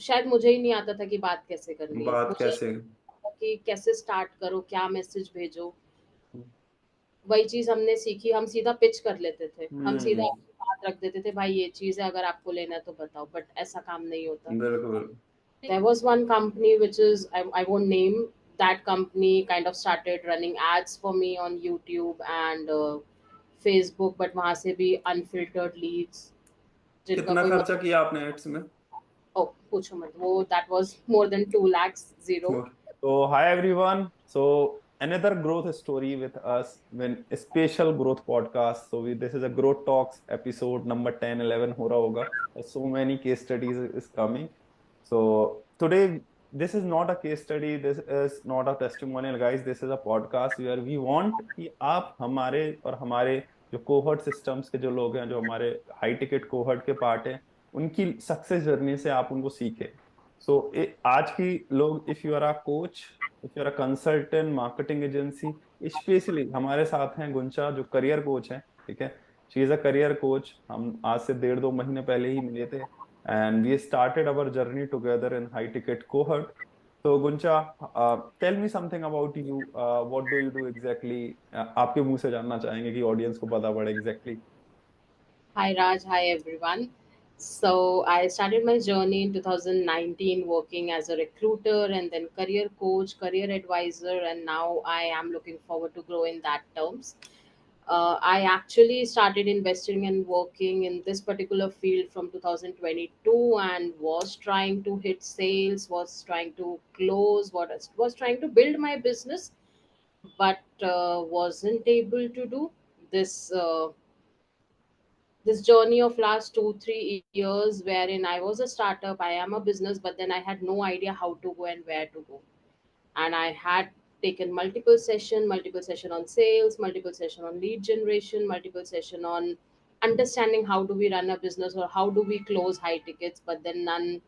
शायद मुझे ही नहीं आता था कि बात कैसे करनी है, बात मुझे कैसे? कि कैसे स्टार्ट करो, क्या मैसेज भेजो। वही चीज हमने सीखी, हम सीधा पिच कर लेते थे, हम सीधा हम्म। अपनी बात रख देते थे, भाई ये चीज है, अगर आपको लेना है तो बताओ, बट ऐसा काम नहीं होता। बिल्कुल। There was one company which is I won't name that company, kind of started running ads for me on YouTube and Facebook, but वहां से भी unfiltered leads जिनका कितना कोई खर्चा मतलब। किया आपने एड्स में? ओ पूछो मत, वो that was more than 2 lakhs zero. So, hi everyone. So, another growth story with us when a special growth podcast. So, this is a growth talks episode number 10, 11 हो रहा होगा. So many case studies is coming. So, today this is not a case study. This is not a testimonial, guys. This is a podcast where we want कि आप हमारे और हमारे जो cohort systems के जो लोग हैं, जो हमारे हाई टिकट कोहर्ट के पार्ट हैं, उनकी सक्सेस जर्नी से आप उनको सीखें. सो आज की लोग, if you are a coach, if you are a consultant, marketing agency, specially हमारे साथ हैं गुंचा जो करियर कोच है. ठीक है, she is a career coach. हम आज से 1.5 2 महीने पहले ही मिले थे and we started our journey together in high ticket cohort. तो Guncha, tell me something about you. What do you do exactly? आपके मुंह से जानना चाहेंगे कि ऑडियंस को पता पड़े exactly. Hi Raj, hi everyone. So I started my journey in 2019 working as a recruiter and then career coach, career advisor, and now I am looking forward to grow in that terms. I actually started investing and working in this particular field from 2022 and was trying to hit sales, was trying to close, was trying to build my business, but wasn't able to do this. This journey of last 2 3 years wherein I was a startup, I am a business, but then I had no idea how to go and where to go. And I had taken multiple session on sales, multiple session on lead generation, multiple session on understanding how do we run a business or how do we close high tickets, but then none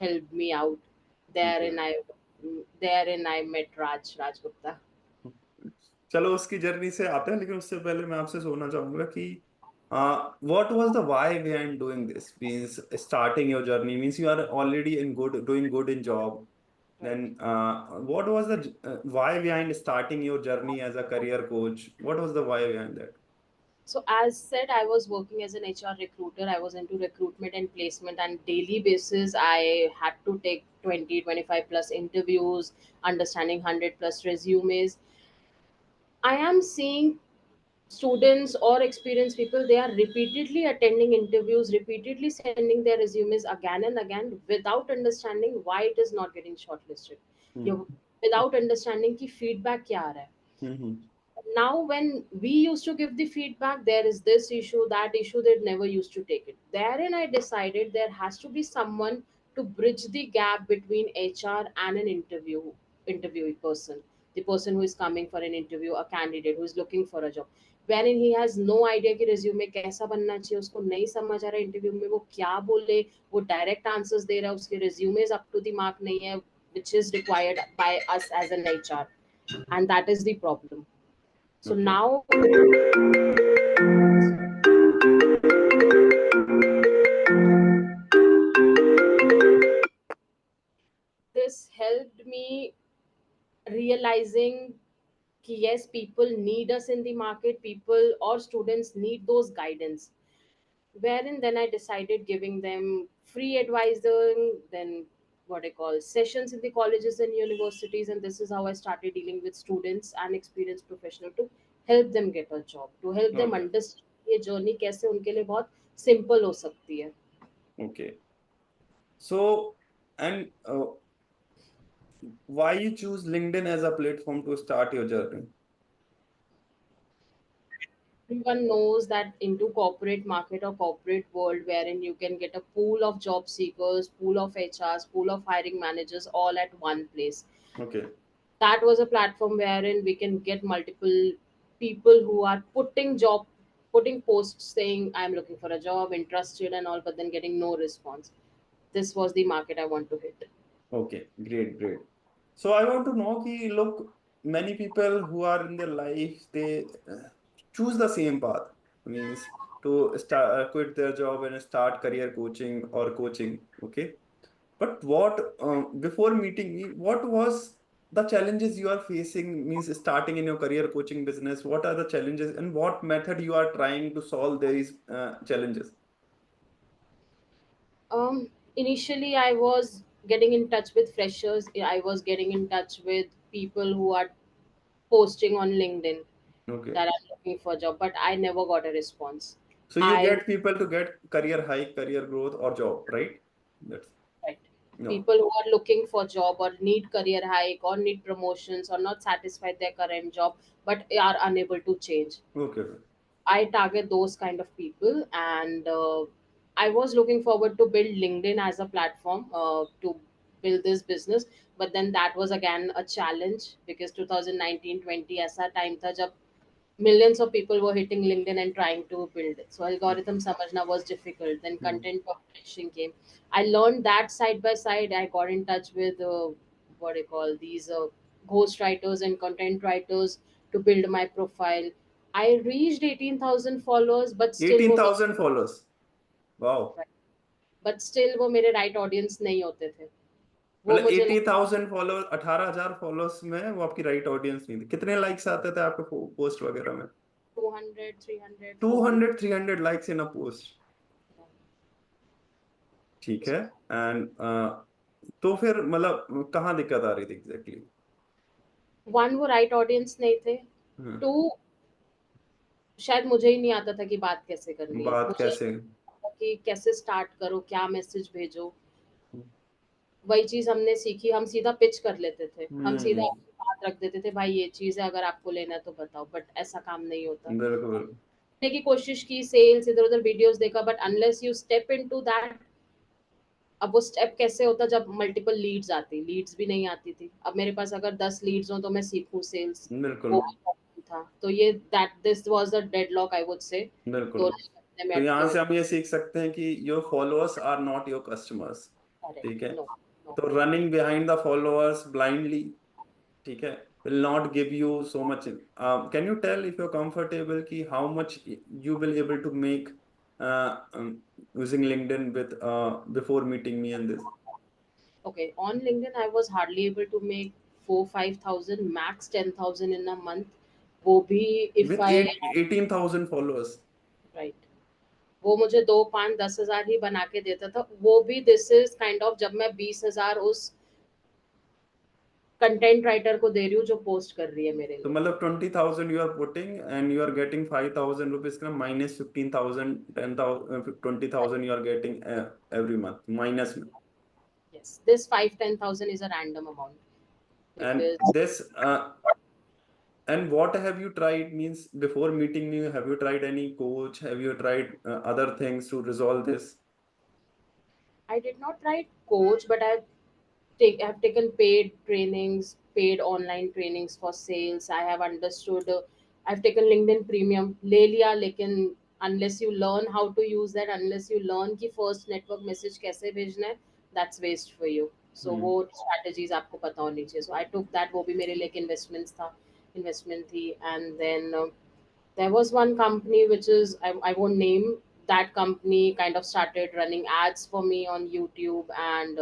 helped me out. Okay. Therein I met Raj Gupta. चलो उसकी journey से आते हैं, लेकिन उससे पहले मैं आपसे सोचना चाहूंगा कि what was the why behind doing this, means starting your journey, means you are already in good, doing good in job. Right. Then, what was the why behind starting your journey as a career coach? What was the why behind that? So as said, I was working as an HR recruiter. I was into recruitment and placement and daily basis. I had to take 20, 25 plus interviews, understanding 100 plus resumes. I am seeing students or experienced people, they are repeatedly attending interviews, repeatedly sending their resumes again and again without understanding why it is not getting shortlisted. Hmm. You without understanding ki feedback kya aa raha hai. Hmm. Now when we used to give the feedback, there is this issue, that issue, they never used to take it. Therein I decided there has to be someone to bridge the gap between HR and an interviewee person, the person who is coming for an interview, a candidate who is looking for a job, wherein he has no idea कि resume कैसा बनना चाहिए, उसको नहीं समझ आ रहा है interview में वो क्या बोले, वो डायरेक्ट आंसर्स दे रहा है, उसके resumes up to the mark नहीं है, which is required by us as an HR, and that is the problem. So Okay. now this helped me realizing कि yes, people need us in the market, people or students need those guidance. Wherein then I decided giving them free advising, then what I call sessions in the colleges and universities, and this is how I started dealing with students and experienced professional to help them get a job, to help them Okay. understand ये journey कैसे उनके लिए बहुत simple हो सकती है. Okay. So, and why you choose LinkedIn as a platform to start your journey? Everyone knows that into corporate market or corporate world wherein you can get a pool of job seekers, pool of HRs, pool of hiring managers all at one place. Okay. That was a platform wherein we can get multiple people who are putting posts saying I'm looking for a job, interested and all, but then getting no response. This was the market I want to hit. Okay. Great. Great. So I want to know कि look, many people who are in their life, they choose the same path, means to start quit their job and start career coaching or coaching. Okay. But what before meeting me, what was the challenges you are facing? Means starting in your career coaching business. What are the challenges and what method you are trying to solve these challenges? Initially, I was getting in touch with freshers. I was getting in touch with people who are posting on LinkedIn Okay. that I'm looking for a job, but I never got a response. So you I get people to get career hike, career growth, or job, right? That's Right. no. People who are looking for job or need career hike or need promotions or not satisfied their current job but are unable to change. Okay. Okay. I target those kind of people, and I was looking forward to build LinkedIn as a platform to build this business. But then that was again a challenge because 2019-20 ऐसा time था जब millions of people were hitting LinkedIn and trying to build it. So algorithm samajhna was difficult. Then Hmm. content publishing came. I learned that side by side. I got in touch with what do you call these ghost writers and content writers to build my profile. I reached 18,000 followers, but still वो 18,000 followers. Wow. but still वो मेरे right audience नहीं होते थे. वो मतलब मुझे 80,000 follower, 18,000 followers में वो आपकी राइट ऑडियंस नहीं थी। कितने लाइक्स आते थे आपके पोस्ट वगैरह में? 200, 300, 400. 200 300 लाइक्स इन अ पोस्ट। ठीक है। एंड तो फिर मतलब कहाँ दिक्कत आ रही थी एग्जैक्टली? वन, वो राइट ऑडियंस नहीं थे. टू, शायद मुझे ही नहीं आता था कि बात कैसे करनी है. बात मुझे कैसे? कि कैसे स्टार्ट करो, क्या मैसेज भेजो. वही चीज हमने सीखी. हम सीधा पिच कर लेते थे. हम सीधा हम्म। अपनी बात रख देते थे, भाई ये चीज है, अगर आपको लेना है तो बताओ. बट ऐसा काम नहीं होता. बिल्कुल। करने की कोशिश की, सेल्स इधर उधर वीडियोस देखा, but unless you step into that. अब वो स्टेप कैसे होता जब मल्टीपल लीड्स आती. लीड्स भी नहीं आती थी. अब मेरे पास अगर 10 लीड्स हो तो मैं सीखूं सेल्स. बिल्कुल। वो भी problem था. तो ये that this was the deadlock I would say. बिल्कुल। दोनों ही अपने में तो यहाँ अटके हुए. से हम ये सीख सकते हैं कि your followers are not your customers. ठीक है। करेक्ट. नो. नो. तो running behind the followers blindly, ठीक है, will not give you so much. Can you tell if you're comfortable कि how much you will able to make using LinkedIn with before meeting me and this Okay, on LinkedIn, I was hardly able to make 4-5 thousand, max 10,000 in a month. वो भी if with I 18,000 followers? right. वो मुझे 2, 5, 10 हजार ही बना के देता था. वो भी दिस इज काइंड ऑफ जब मैं 20 हजार उस कंटेंट राइटर को दे रही हूँ जो पोस्ट कर रही है मेरे तो लिए. मतलब 20,000 you are putting and you are getting 5,000 rupees का minus 15,000, 10,000, 20,000 you are getting every month minus में. Yes, this 5-10 thousand is a random amount And because this and what have you tried? Means before meeting me, have you tried any coach? Have you tried other things to resolve this? I did not write coach, but I've taken paid trainings, paid online trainings for sales. I have understood. I've taken LinkedIn Premium. ले लिया, लेकिन unless you learn how to use that, unless you learn कि first network message कैसे भेजना है, that's waste for you. So वो Hmm. strategies आपको पता होनी चाहिए. So I took that. वो भी मेरे लिए एक investments था, investment थी. And then there was one company which is I won't name that company, kind of started running ads for me on YouTube and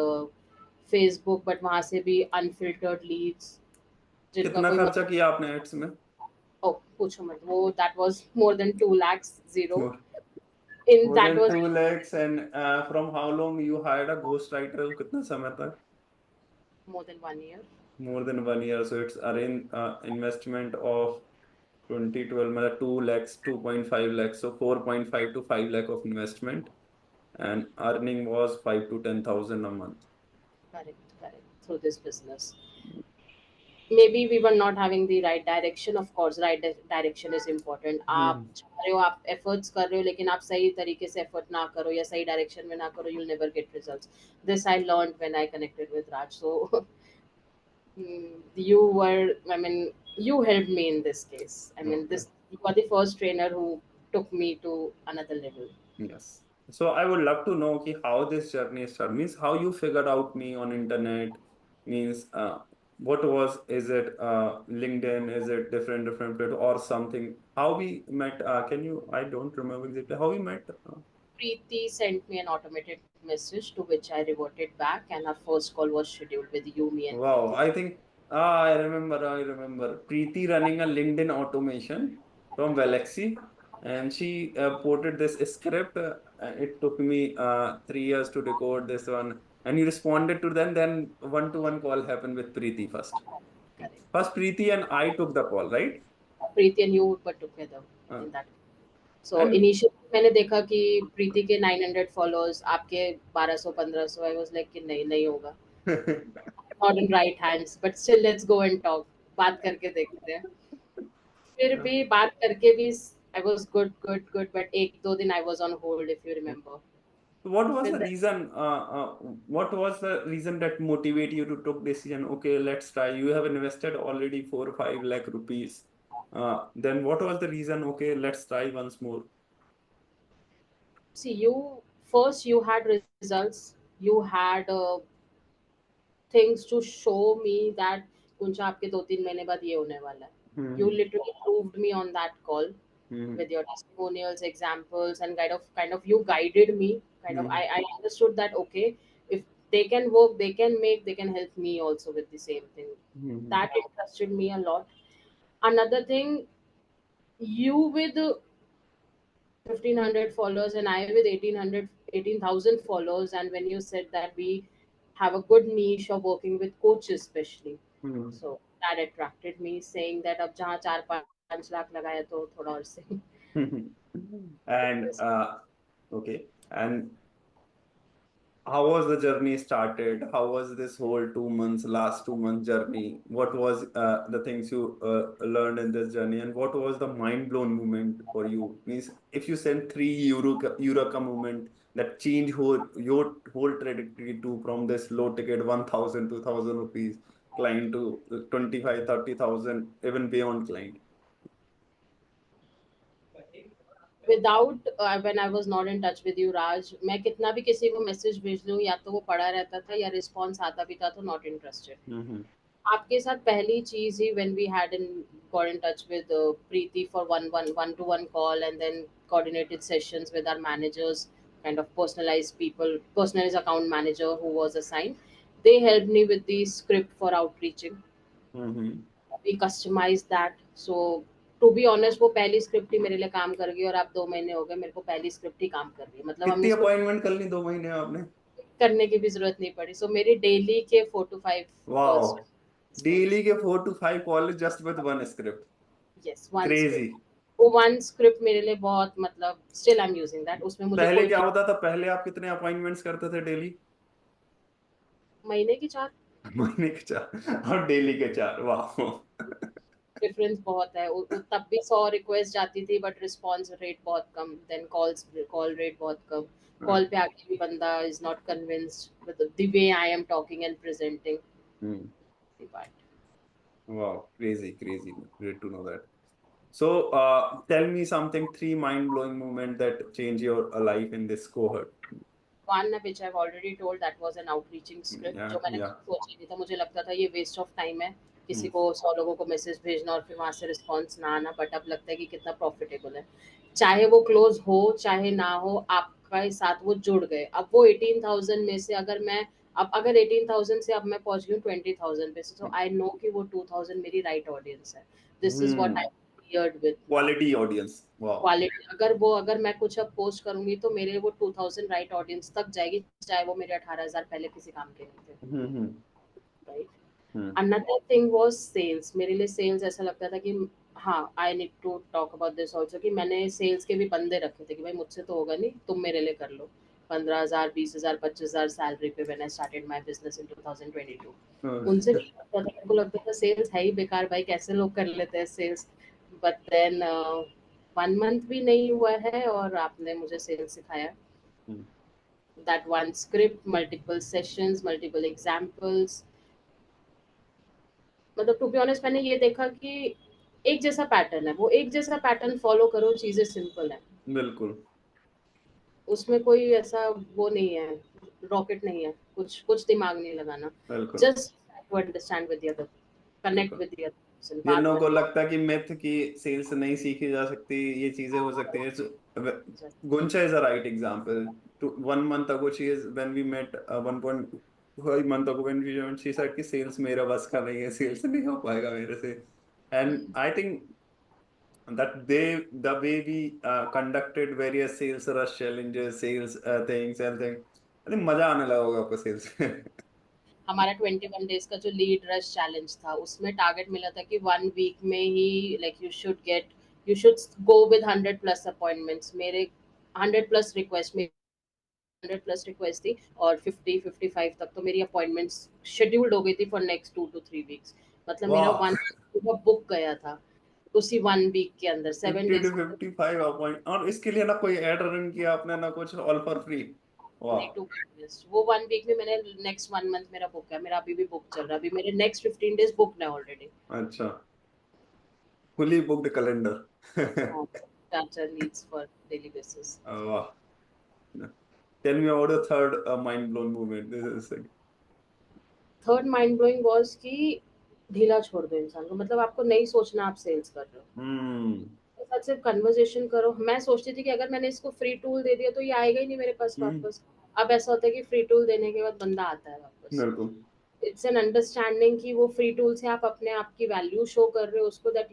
Facebook, but वहां से भी unfiltered leads जिनका कितना कोई खर्चा मतलब. किया आपने एड्स में? ओ पूछो मत. वो that was more than 2 lakhs zero. More, In more that than was 2 lakhs and from how long you hired a ghost writer? कितना समय तक? more than 1 year. More than 1 year. So it's arrange investment of 2012 मतलब 2 lakhs, 2.5 lakhs. So 4.5 to 5 lakh of investment and earning was 5 to 10,000 a month. Correct, correct. Through this business, maybe we were not having the right direction. Of course, right direction is important. आप Hmm. चाह रहे हो, आप efforts कर रहे हो, लेकिन आप सही तरीके से effort ना करो या सही direction में ना करो, you'll never get results. This I learned when I connected with Raj. So you were, I mean, you helped me in this case. I mean, Okay. this you are the first trainer who took me to another level. Yes. So I would love to know ki how this journey started. Means how you figured out me on internet. Means what was, is it LinkedIn? Is it different platform or something? How we met? Can you? I don't remember exactly how we met. Preeti sent me an automated message, to which I reverted back, and our first call was scheduled with you, me, and Wow, Preeti. I think I remember Preeti running a LinkedIn automation from Velexi, and she ported this script. It took me 3 years to decode this one, and you responded to them. Then one-to-one call happened with Preeti first. Correct. First, Preeti and I took the call, right? Preeti and you were together Uh, in that. So and initially मैंने देखा कि प्रीति के 900 followers, आपके 1200 1500, I was like कि नहीं नहीं होगा, not in right hands, but still let's go and talk, बात करके देखते हैं। फिर भी बात करके भी I was good good good, but एक दो दिन I was on hold, if you remember. what was फिर the reason? What was the reason that motivate you to took decision? Okay, let's try. You have invested already 4 or 5 lakh rupees. Then what was the reason? Okay, let's try once more. see, you first you had results, you had things to show me that कुंचा आपके 2-3 महीने बाद ये होने वाला है. You Hmm. literally proved me on that call Hmm. with your testimonials, examples, and kind of you guided me. Kind of, Hmm. I understood that okay, if they can work, they can make, they can help me also with the same thing. Hmm. That interested me a lot. Another thing, you with 1,500 followers and I with 18,000 followers, and when you said that we have a good niche of working with coaches especially, Hmm. so that attracted me, saying that अब जहाँ 4-5 लाख लगाया तो थोड़ा और से Hmm. And okay, and how was the journey started? How was this whole 2 months, last 2 months journey? What was the things you learned in this journey, and what was the mind blown moment for you? Means if you send Eureka moment that change your whole trajectory to from this low ticket 1,000 2,000 rupees client to 25 30,000 even beyond client. Without when I was not in touch with you Raj, मैं कितना भी किसी को message भेज दूं, या तो वो पड़ा रहता था या रिस्पॉन्स आता भी था तो नॉट इंटरेस्टेड। Mm-hmm. आपके साथ पहली चीज ही when we had in got in touch with Preeti for one to one call, and then coordinated sessions with our managers, kind of personalized account manager who was assigned. They helped me with the script for outreaching. Mm-hmm. We customized that. So to be honest, वो पहली script ही मेरे लिए काम कर गई, और अब 2 महीने हो गए मेरे को पहली स्क्रिप्ट ही काम कर रही है, मतलब हम कितनी इसको अपॉइंटमेंट कर ली 2 महीने में आपने? करने की भी जरूरत नहीं पड़ी। सो मेरी डेली के 4 to 5 कॉल्स। Wow. Daily के 4 to 5 calls just with one script. Yes, one script. Crazy. वो वन स्क्रिप्ट मेरे लिए बहुत, मतलब still I am using that, उसमें मुझे पहले कोई क्या होता था? पहले आप कितने अपॉइंटमेंट्स करते थे डेली? महीने की 4। महीने के 4 और डेली के 4। वाह। डिफरेंस बहुत है। तब भी 100 रिक्वेस्ट जाती थी, बट रिस्पॉन्स रेट बहुत कम, देन कॉल रेट बहुत कम। कॉल पे आके भी बंदा is not convinced with the way I am talking and presenting the part. Wow, crazy, crazy. Great to know that. So, tell me something, three mind-blowing moment that change your life in this cohort. One which I already told, that was an outreaching script, जो Yeah, मैंने yeah. सोचा ही नहीं था। मुझे लगता था ये waste of time है, Hmm. किसी को 100 लोगों को मैसेज भेजना और फिर वहां से रिस्पॉन्स ना आना, बट अब लगता है कि कितना प्रॉफिटेबल है। चाहे वो क्लोज हो चाहे ना हो, आपका साथ वो जुड़ गए। अब वो 18,000 में से अगर मैं, अब अगर 18,000 से अब मैं पहुंच गई हूँ 20,000 पे, सो आई नो कि वो 2,000 मेरी राइट ऑडियंस है। This is what I Hmm. Cleared with now. Quality audience. Wow. Quality, अगर मैं कुछ अब पोस्ट करूंगी तो मेरे वो 2,000 राइट ऑडियंस तक जाएगी, चाहे वो मेरे 18,000 पहले किसी काम के नहीं थे। Hmm. Right. Hmm. Another thing was sales. मेरे लिए सेल्स ऐसा लगता था कि हाँ, I need to talk about this also, कि मैंने सेल्स के भी बंदे रखे थे कि भाई मुझसे तो होगा नहीं, तुम मेरे लिए कर लो। 15,000 20,000 25,000 सैलरी पे when I started my business in 2022। Hmm. उनसे नहीं लगता था, मेरे को लगता था सेल्स है ही बेकार भाई, कैसे लोग कर लेते हैं सेल्स। बट देन 1 मंथ भी नहीं हुआ है और आपने मुझे सेल्स सिखाया। Hmm. That one script, multiple sessions, multiple examples, मतलब टू बी ऑनेस्ट मैंने ये देखा कि एक जैसा पैटर्न है, वो एक जैसा पैटर्न फॉलो करो, चीजें सिंपल है। बिल्कुल। उसमें कोई ऐसा वो नहीं है, रॉकेट नहीं है, कुछ कुछ दिमाग नहीं लगाना। बिल्कुल। Just to understand with the other, connect बिल्कुल। विद द अदर पर्सन, जिन बात लोगों को करना। लगता है कि मिथ की सेल्स नहीं सीखी जा सकती, ये चीजें हो सकती हैं, Guncha is a right example. 1 month ago, when we met, 1.5 month ago when we met, she said कि sales मेरा बस का नहीं है, sales नहीं हो पाएगा मेरे से. And I think that the way we conducted various sales rush challenges, sales things and things, I think मजा आने लगा होगा आपको sales में. हमारा 21 डेज का जो लीड रश चैलेंज था उसमें टारगेट मिला था कि 1 वीक में ही like you should go with 100+ appointments. मेरे 100+ रिक्वेस्ट थी और 50-55 तक तो मेरी अपॉइंटमेंट्स शेड्यूल्ड हो गई थी फॉर नेक्स्ट 2 to 3 वीक्स. मतलब मेरा वाह. 1 बुक गया था उसी 1 वीक के अंदर, 50 7 डेज. to 55 अपॉइंट, और इसके लिए ना कोई एड रन किया आपने ना कुछ, ऑल फॉर फ्री. वाह. नहीं, टू वो 1 वीक में मैंने नेक्स्ट 1 मंथ मेरा बुक है. मेरा अभी भी बुक चल रहा है. अभी मेरे नेक्स्ट 15 डेज बुक है ऑलरेडी. अच्छा. Fully booked calendar. Charger needs for daily basis. वाह. Tell me about the third mind blown movement. This is. Third mind blowing was कि ढीला छोड़ दो इंसान को. मतलब आपको नहीं सोचना आप सेल्स कर रहे हो. हम्म. उसके साथ सिर्फ कन्वर्सेशन करो. मैं सोचती थी कि अगर मैंने इसको फ्री टूल दे दिया तो ये आएगा ही नहीं मेरे पास हम्म. वापस. अब ऐसा होता है कि फ्री टूल देने के बाद बंदा आता है वापस. बिल्कुल. इट्स एन अंडरस्टैंडिंग कि वो फ्री टूल से आप अपने आप की वैल्यू शो कर रहे हो उसको, that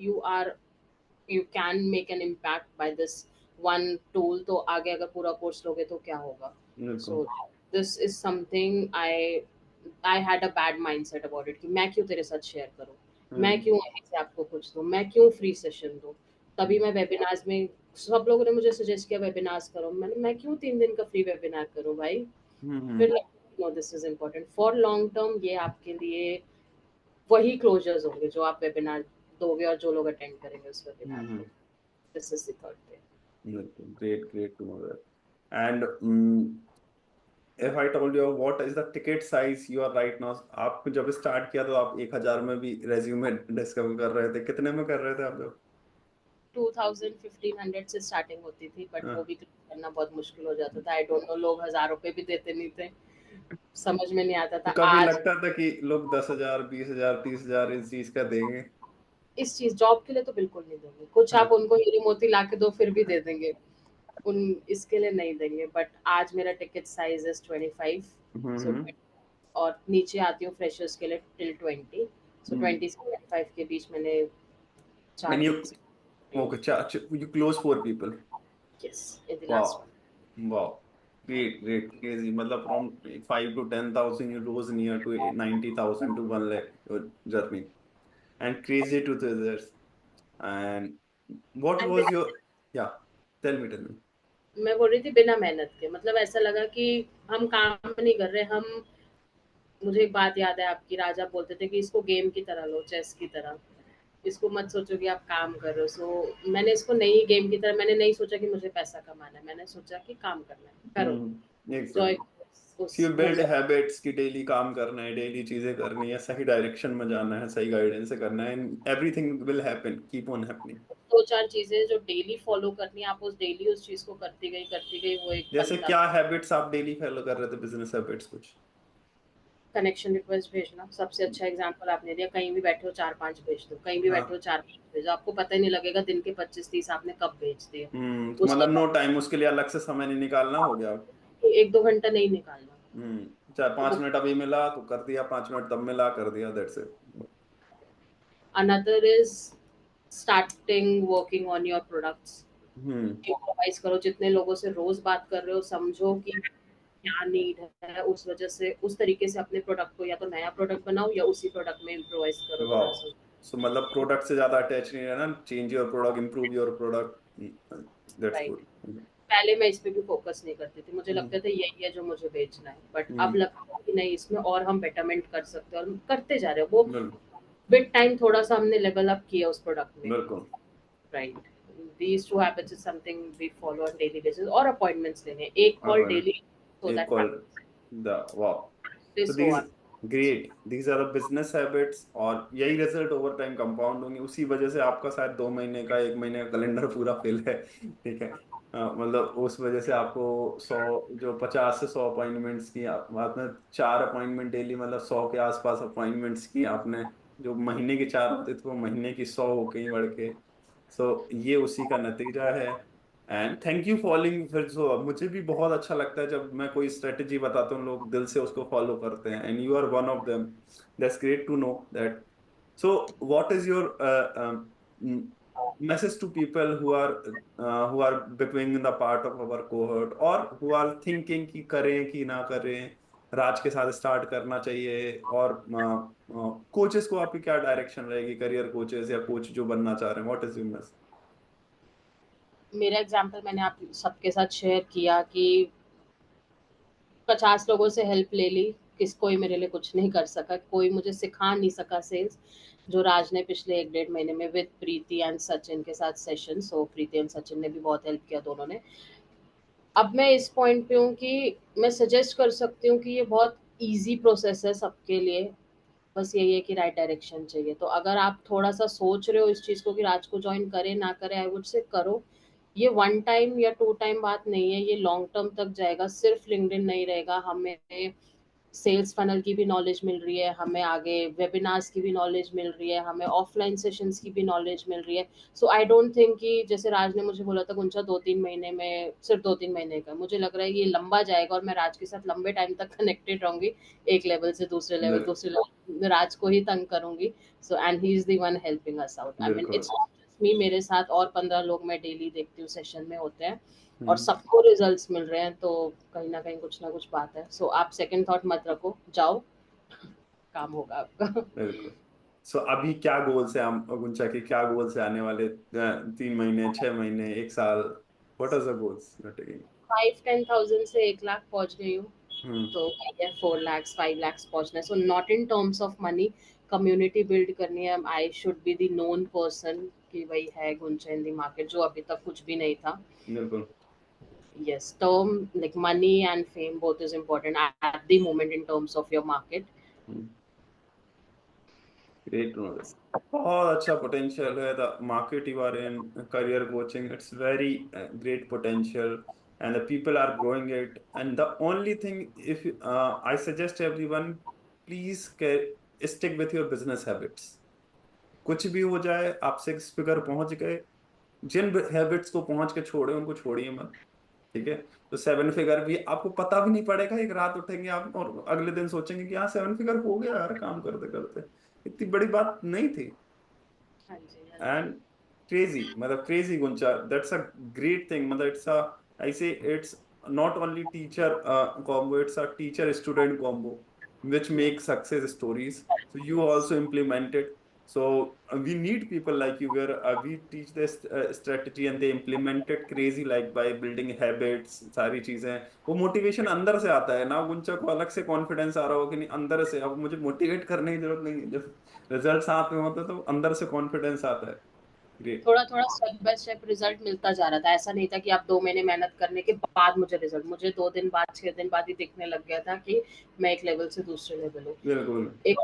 you can make an impact by this one tool. तो आगे अगर पूरा कोर्स लोगे तो क्या होगा. बिल्कुल. So this is something I had a bad mindset about it कि मैं क्यों तेरे साथ शेयर करूं. मैं हम्म. क्यों ऐसे आपको कुछ दूं. मैं क्यों फ्री सेशन दूं. तभी मैं वेबिनार्स में, सब लोगों ने मुझे सजेस्ट किया वेबिनार्स करो. मैं क्यों 3 दिन का फ्री वेबिनार करूं भाई. फिर hmm. No, this is important for long term. ये आपके लिए वही क्लोजर्स होंगे जो आप वेबिनार दोगे और जो लोग अटेंड करेंगे उस वेबिनार को. Hmm. This is the third thing. बिल्कुल. Great, great to know that. And if I told you what is the ticket size you are right now, आप जब स्टार्ट किया तो आप 1,000 में भी रेज्यूमे डिस्कवर कर रहे थे, कितने में कर रहे थे आप जब? 2000-1500 से स्टार्टिंग होती थी बट वो हाँ. भी करना बहुत मुश्किल हो जाता था. आई डोंट नो, लोग 1000 रुपए भी देते नहीं थे. समझ में नहीं आता तो था. कभी आज लगता था कि लोग 10,000, 20,000, 30,000 इस चीज का देंगे? इस चीज जॉब के लिए तो बिल्कुल नहीं देंगे. कुछ आप हाँ. उनको हीरे मोती ला के दो फिर भी दे देंगे. उन इसके लिए नहीं देंगे. बट आज मेरा टिकट साइज इज 25. सो हम्म. और नीचे आती हूँ फ्रेशर्स के लिए टिल 20. सो हम्म. 20 से 25 के बीच मैंने And 4 you, gigs. okay, you close 4 people. Yes, in the last Wow. Wow. Great, great, crazy. मतलब from 5 to 10,000, you rose near to 90,000 to 1 lakh your journey, and crazy to others. And what one. was your, yeah, tell me. मैं बोल रही थी बिना मेहनत के. मतलब ऐसा लगा कि हम काम नहीं कर रहे. हम मुझे एक बात याद है आपकी. राजा बोलते थे कि इसको गेम की तरह लो, चेस की तरह. इसको मत सोचो कि आप काम कर रहे हो. सो मैंने इसको नहीं गेम की तरह, मैंने नहीं सोचा कि मुझे पैसा कमाना है. मैंने सोचा कि काम करना है, करो. Joy Exactly. So उस you build मोमेंट. habits कि डेली काम करना है, डेली चीजें करनी है, सही डायरेक्शन में जाना है, सही गाइडेंस से करना है, and everything will happen, keep on happening. दो चार चीजें जो डेली फॉलो करनी है, आप उस डेली उस चीज को करती गई वो एक जैसे बनता. क्या हैबिट्स आप डेली फॉलो कर रहे थे, बिजनेस हैबिट्स कुछ? कनेक्शन रिक्वेस्ट भेजना सबसे अच्छा एग्जांपल आपने दिया. कहीं भी बैठे हो 4-5 भेज दो. कहीं भी बैठे हो हाँ. 4-5 भेजो. आपको पता ही नहीं लगेगा दिन के 25-30 आपने कब भेज दिए. तो उसके मतलब नो बाद टाइम उसके लिए अलग से समय नहीं निकालना, हो गया. 1-2 घंटा नहीं निकालना. चाहे तो पांच वो मिनट अभी मिला तो कर दिया, 5 मिनट तब मिला कर दिया, that's it. Another is starting working on your products. Hmm. Improvise करो. जितने लोगों से रोज बात कर रहे हो समझो कि क्या नीड है. उस वजह से उस तरीके से अपने प्रोडक्ट को या तो नया प्रोडक्ट बनाओ या उसी प्रोडक्ट में इम्प्रोवाइज करो वाह. थोड़ा सा. सो मतलब प्रोडक्ट से ज्यादा अटैच नहीं रहना, change your product, improve your product, that's right. Good. पहले मैं इस पे भी फोकस नहीं करती थी. मुझे हम्म. लगता था यही है जो मुझे बेचना है. बट अब हम्म. लगता है कि नहीं, इसमें और हम बेटरमेंट कर सकते हैं और करते जा रहे हो. वो बिल्कुल. विद टाइम थोड़ा सा हमने लेवल अप किया उस प्रोडक्ट में. बिल्कुल. Right. these two habits is something we follow on daily basis. और अपॉइंटमेंट्स लेने हैं. एक कॉल अपन डेली सो एक दैट कॉल. हैपेंस. द वाह. So this so these on. great, these are the business habits, और यही रिजल्ट ओवर टाइम कंपाउंड होंगे. उसी वजह से आपका शायद 2 महीने का, 1 महीने का कैलेंडर पूरा फेल है. ठीक है. मतलब उस वजह से आपको 100, जो 50 से 100 अपॉइंटमेंट्स की आपने, 4 अपॉइंटमेंट डेली, मतलब 100 के आसपास अपॉइंटमेंट्स की आपने. जो महीने के 4 होते थे वो महीने की 100 हो गई बढ़ के. सो ये उसी का नतीजा है. And thank you following. फिर सो मुझे भी बहुत अच्छा लगता है जब मैं कोई स्ट्रेटेजी बताता हूँ, लोग दिल से उसको फॉलो करते हैं, and you are one of them. That's great to know that. So what is your message to people who are becoming the part of our cohort, or who are thinking कि करें कि ना करें, राज के साथ start करना चाहिए, और कोचेस को आपकी क्या डायरेक्शन रहेगी, करियर कोचेस या कोच जो बनना चाह रहे हैं, व्हाट इज योर मैसेज? मेरा एग्जाम्पल मैंने आप सबके साथ शेयर किया कि 50 लोगों से हेल्प ले ली, किस कोई मेरे लिए कुछ नहीं कर सका, कोई मुझे सिखा नहीं सका सेल्स, जो राज ने पिछले 1 डेढ़ महीने में विद प्रीति एंड सचिन के साथ session, so Preeti and Sachin ने भी बहुत हेल्प किया दोनों ने। अब मैं इस पॉइंट पे हूँ कि मैं सजेस्ट कर सकती हूँ कि ये बहुत ईजी प्रोसेस है सबके लिए, बस यही है कि राइट डायरेक्शन चाहिए। तो अगर आप थोड़ा सा सोच रहे हो इस चीज़ को कि राज को ज्वाइन करें ना करें, आई वुड से करो। ये 1 टाइम या 2 टाइम बात नहीं है, ये लॉन्ग टर्म तक जाएगा। सिर्फ लिंक्डइन नहीं रहेगा, हमें सेल्स फनल की भी नॉलेज मिल रही है, हमें आगे वेबिनार्स की भी नॉलेज मिल रही है, हमें ऑफलाइन सेशंस की भी नॉलेज मिल रही है। सो आई डोंट थिंक कि जैसे राज ने मुझे बोला था गुंजा 2-3 महीने में, सिर्फ 2-3 महीने का, मुझे लग रहा है ये लंबा जाएगा और मैं राज के साथ लंबे टाइम तक कनेक्टेड रहूंगी, एक लेवल से दूसरे लेवल, बिल्कुल। दूसरे लेवल राज को ही तंग करूंगी। So and he is the one helping us out, I mean बिल्कुल। इट्स नॉट जस्ट मी, मेरे साथ और 15 लोग मैं डेली देखती हूँ सेशन में होते हैं, और हम्म। सबको रिजल्ट्स मिल रहे हैं, तो कहीं ना कुछ बात है। सो आप सेकंड थॉट मत रखो, जाओ, काम होगा आपका। बिल्कुल। सो अभी क्या गोल्स है हम गुंचा के, क्या गोल्स है आने वाले 3 महीने, 6 महीने, एक साल? What are the goals you are taking? 5-10,000 से 1 लाख पहुंच गई हूँ, हम्म। तो 4 lakhs 5 lakhs पहुंचना है। So not in terms of money, community build करनी है, I should be the known person कि वही है गुंचा इन द मार्केट, जो अभी तक कुछ भी नहीं था। बिल्कुल। Yes, term like money and fame both is important at the moment in terms of your market. Great to know this. बहुत अच्छा पोटेंशियल है, the market you are in, career coaching, it's very great potential, and the people are growing it, and the only thing, if I suggest everyone, please stick with your business habits. कुछ भी हो जाए, आप 6 figure पहुंच गए, जिन habits को पहुंच के छोड़े उनको छोड़िए मत। ठीक है? तो 7 फिगर भी आपको पता भी नहीं पड़ेगा, एक रात उठेंगे आप और अगले दिन सोचेंगे कि हाँ 7 फिगर हो गया यार, काम करते करते, इतनी बड़ी बात नहीं थी। हाँ जी, हाँ जी। एंड क्रेजी, मतलब crazy Guncha, that's a great thing. मतलब it's a, I say it's not only teacher combo, it's a teacher student combo which makes success stories. So you also implement it. So we need people like you where we teach this strategy and they implement it crazy, like by building habits, सारी चीजें। वो motivation अंदर से आता है ना गुंचा को, अलग से कॉन्फिडेंस आ रहा हो कि नहीं, अंदर से। अब मुझे मोटिवेट करने की जरूरत नहीं है, जब रिजल्ट साथ में होते तो अंदर से कॉन्फिडेंस आता है। ग्रेट। थोड़ा थोड़ा स्टेप बाय स्टेप रिजल्ट मिलता जा रहा था, ऐसा नहीं था कि आप 2 महीने मेहनत करने के बाद मुझे रिजल्ट, मुझे 2 दिन बाद 6 दिन बाद ही दिखने लग गया था कि मैं एक लेवल से दूसरे लेवल हूँ। बिल्कुल। एक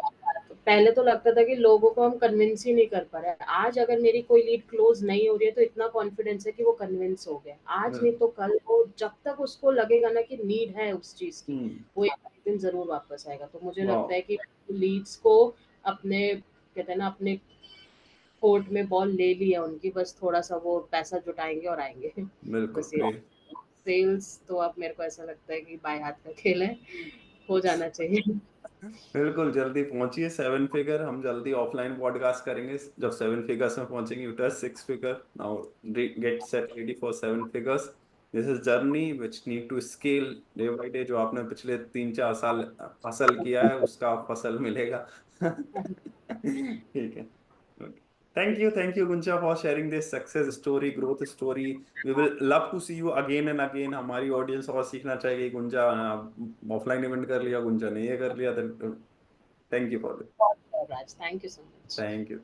पहले तो लगता था कि लोगों को हम कन्विंस ही नहीं कर पा रहे हैं, आज अगर मेरी कोई लीड क्लोज नहीं हो रही है तो इतना कॉन्फिडेंस है कि वो कन्विंस हो गया, आज नहीं बिल्कुल। तो कल, वो जब तक उसको लगेगा ना कि नीड है उस चीज की, हम्म। वो एक दिन जरूर वापस आएगा। तो मुझे वाह। लगता है कि लीड्स को अपने, कहते हैं ना, अपने कोर्ट में बॉल ले लिया उनकी, बस थोड़ा सा वो पैसा जुटाएंगे और आएंगे। बिल्कुल बस ये ग्रेट। सेल्स तो अब मेरे को ऐसा लगता है कि बाय हाथ का खेल है, हो जाना चाहिए। बिल्कुल जल्दी पहुंचिए 7 फिगर। हम जल्दी ऑफलाइन पॉडकास्ट करेंगे जब 7 फिगर्स में पहुंचेंगे। You touch 6 figure now, get set ready for 7 figures. This is journey which need to scale day by day. जो आपने पिछले 3-4 साल फसल किया है उसका फसल मिलेगा। ठीक है। Thank you, Guncha, for sharing this success story, growth story. We will love to see you again and again. हमारी ऑडियंस और सीखना चाहिए, गुंजा ऑफलाइन इवेंट कर लिया, गुंजा ने ये कर लिया। Thank you for this. Raj, thank you so much. Thank you.